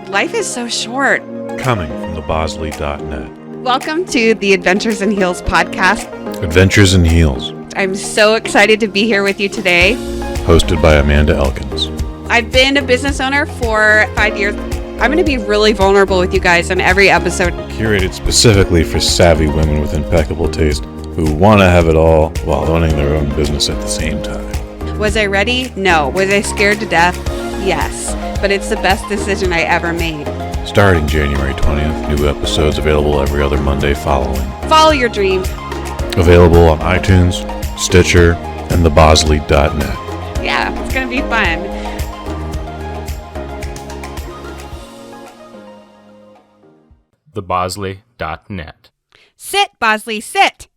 Life is so short. Coming from the Bosley.net. Welcome to the Adventures in Heels podcast. Adventures in Heels. I'm so excited to be here with you today. Hosted by Amanda Elkins. I've been a business owner for 5 years. I'm going to be really vulnerable with you guys in every episode. Curated specifically for savvy women with impeccable taste who want to have it all while owning their own business at the same time. Was I ready? No. Was I scared to death? Yes. But it's the best decision I ever made. Starting January 20th, new episodes available every other Monday following. Follow your dream. Available on iTunes, Stitcher, and thebosley.net. Yeah, it's going to be fun. thebosley.net. Sit, Bosley, sit.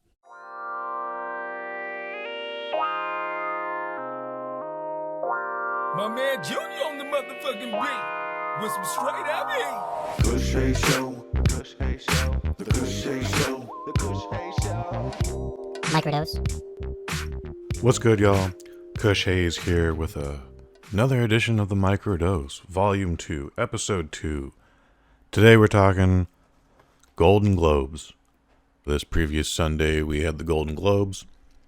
My man Junior on the motherfucking beat with some straight up heat. Kush Hayes Show. Kush Hayes Show. The Kush Hayes Show. The Kush Hayes Show. Microdose. What's good, y'all? Kush Hayes here with another edition of the Microdose, Volume 2, Episode 2. Today we're talking Golden Globes. This previous Sunday we had the Golden Globes.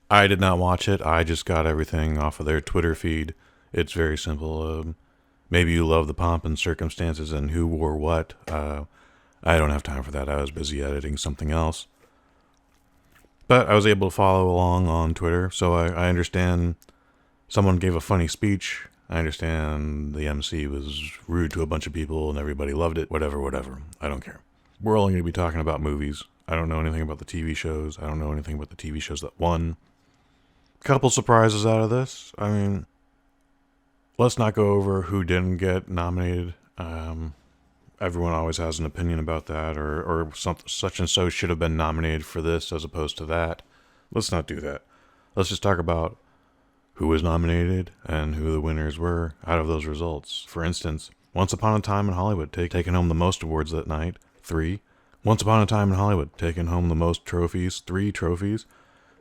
I did not watch it. I just got everything off of their Twitter feed. It's very simple. Maybe you love the pomp and circumstances and who wore what. I don't have time for that. I was busy editing something else. But I was able to follow along on Twitter, so I understand someone gave a funny speech. I understand the MC was rude to a bunch of people and everybody loved it. Whatever. I don't care. We're only going to be talking about movies. I don't know anything about the TV shows. I don't know anything about the TV shows that won. Couple surprises out of this. I mean, let's not go over who didn't get nominated. Everyone always has an opinion about that, or such and so should have been nominated for this as opposed to that. Let's not do that. Let's just talk about who was nominated and who the winners were out of those results. For instance, Once Upon a Time in Hollywood taking home the most awards that night, 3. Once Upon a Time in Hollywood taking home the most trophies, 3 trophies,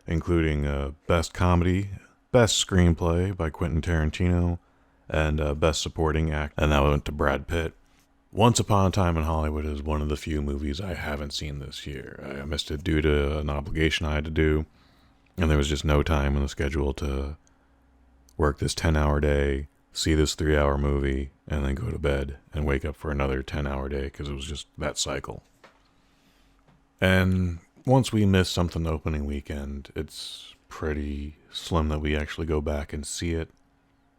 including Best Comedy, Best Screenplay by Quentin Tarantino, and Best Supporting Act, and that went to Brad Pitt. Once Upon a Time in Hollywood is one of the few movies I haven't seen this year. I missed it due to an obligation I had to do, and there was just no time in the schedule to work this 10-hour day, see this 3-hour movie, and then go to bed and wake up for another 10-hour day, because it was just that cycle. And once we miss something opening weekend, it's pretty slim that we actually go back and see it.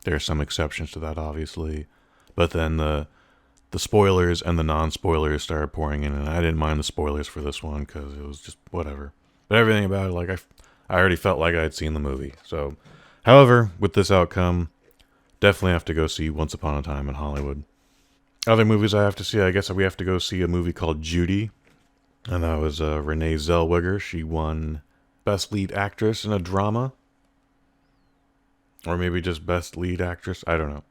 There are some exceptions to that, obviously, but then the spoilers and the non-spoilers started pouring in, and I didn't mind the spoilers for this one because it was just whatever. But everything about it, like I already felt like I had seen the movie. So, however, with this outcome, definitely have to go see Once Upon a Time in Hollywood. Other movies I have to see, I guess we have to go see a movie called Judy, and that was Renee Zellweger. She won Best Lead Actress in a Drama, or maybe just Best Lead Actress, I don't know.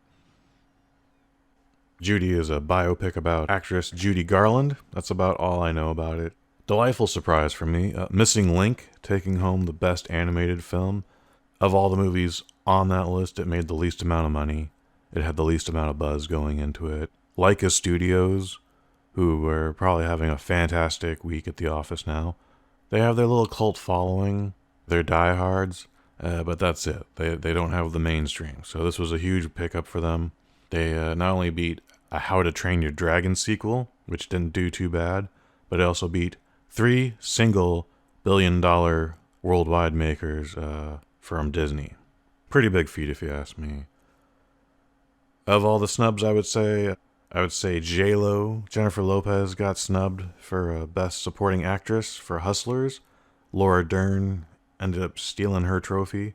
Judy is a biopic about actress Judy Garland. That's about all I know about it. Delightful surprise for me. Missing Link taking home the Best Animated Film. Of all the movies on that list, it made the least amount of money. It had the least amount of buzz going into it. Leica Studios, who are probably having a fantastic week at the office now. They have their little cult following. They're diehards, but that's it. They don't have the mainstream. So this was a huge pickup for them. They not only beat a How to Train Your Dragon sequel, which didn't do too bad, but it also beat 3 single billion-dollar worldwide makers from Disney. Pretty big feat, if you ask me. Of all the snubs, I would say J-Lo, Jennifer Lopez, got snubbed for Best Supporting Actress for Hustlers. Laura Dern ended up stealing her trophy.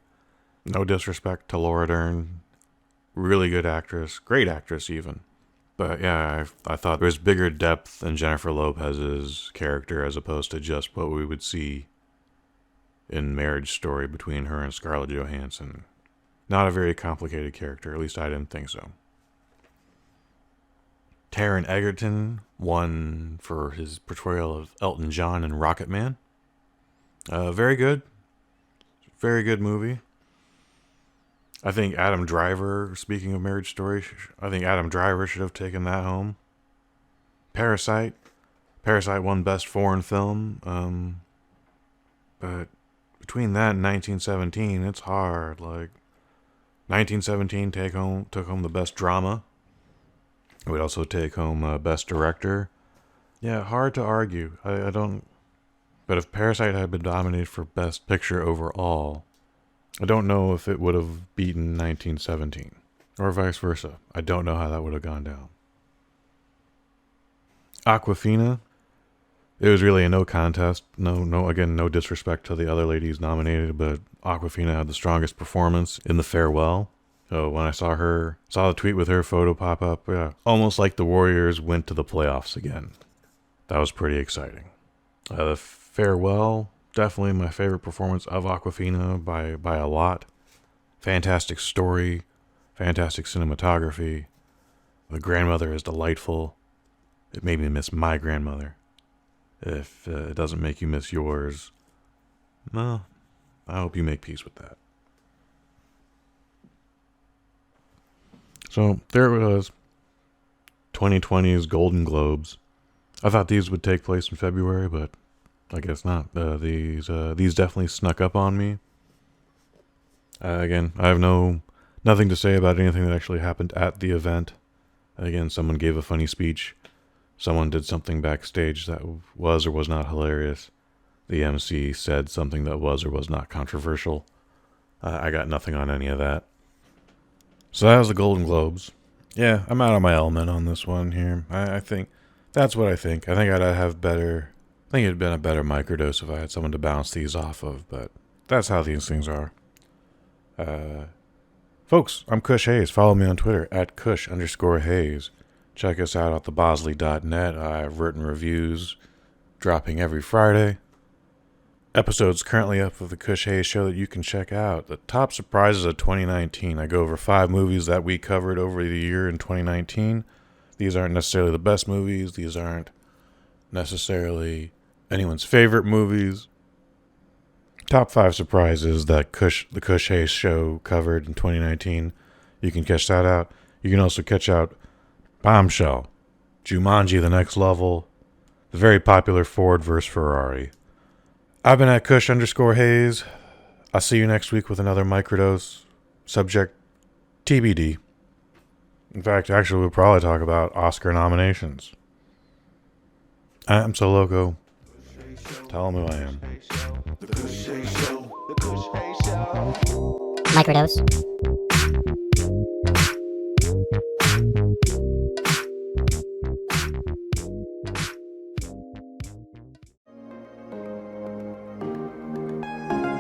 No disrespect to Laura Dern. Really good actress. Great actress, even. But yeah, I thought there was bigger depth in Jennifer Lopez's character as opposed to just what we would see in Marriage Story between her and Scarlett Johansson. Not a very complicated character, at least I didn't think so. Taron Egerton won for his portrayal of Elton John in Rocket Man. Very good. Very good movie. I think Adam Driver, speaking of Marriage Story, I think Adam Driver should have taken that home. Parasite. Parasite won Best Foreign Film. But between that and 1917, it's hard. Like, 1917 took home the Best Drama. It would also take home Best Director. Yeah, hard to argue. I don't... But if Parasite had been nominated for Best Picture overall, I don't know if it would have beaten 1917. Or vice versa. I don't know how that would have gone down. Awkwafina. It was really a no contest. No disrespect to the other ladies nominated, but Awkwafina had the strongest performance in The Farewell. So when I saw the tweet with her photo pop up, yeah, almost like the Warriors went to the playoffs again. That was pretty exciting. The Farewell, definitely my favorite performance of Awkwafina by a lot. Fantastic story, fantastic cinematography. The grandmother is delightful. It made me miss my grandmother. If it doesn't make you miss yours, no, I hope you make peace with that. So there it was, 2020's Golden Globes. I thought these would take place in February, but I guess not. These definitely snuck up on me. Again, I have nothing to say about anything that actually happened at the event. Again, someone gave a funny speech. Someone did something backstage that was or was not hilarious. The MC said something that was or was not controversial. I got nothing on any of that. So that was the Golden Globes. Yeah, I'm out of my element on this one here. I think that's what I think. I think I'd have better. I think it'd been a better microdose if I had someone to bounce these off of, but that's how these things are. Folks, I'm Kush Hayes. Follow me on Twitter at Kush_Hayes. Check us out at thebosley.net. I have written reviews dropping every Friday. Episodes currently up of the Kush Hayes Show that you can check out. The top surprises of 2019. I go over 5 movies that we covered over the year in 2019. These aren't necessarily the best movies. These aren't necessarily anyone's favorite movies. Top 5 surprises that the Kush Hayes Show covered in 2019. You can catch that out. You can also catch out Bombshell, Jumanji: The Next Level, the very popular Ford vs. Ferrari. I've been at Kush_Hayes. I'll see you next week with another microdose. Subject TBD. In fact, actually, we'll probably talk about Oscar nominations. I'm so loco. Tell them who I am. The Kush Hayes Show. The Kush Hayes Show. Microdose.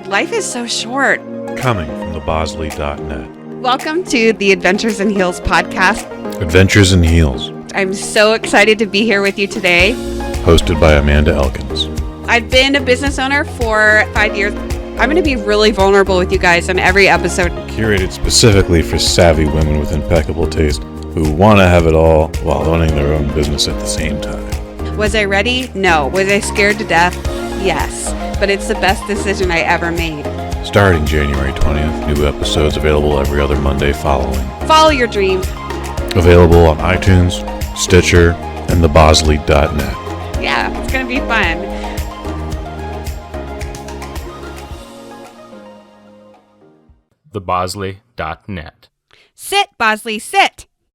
Life is so short. Coming from thebosley.net. Welcome to the Adventures in Heels podcast. Adventures in Heels. I'm so excited to be here with you today. Hosted by Amanda Elkins. I've been a business owner for 5 years. I'm going to be really vulnerable with you guys on every episode. Curated specifically for savvy women with impeccable taste who want to have it all while owning their own business at the same time. Was I ready? No. Was I scared to death? Yes. But it's the best decision I ever made. Starting January 20th, new episodes available every other Monday following. Follow your dreams. Available on iTunes, Stitcher, and thebosley.net. Yeah, it's going to be fun. thebosley.net. Sit, Bosley, sit.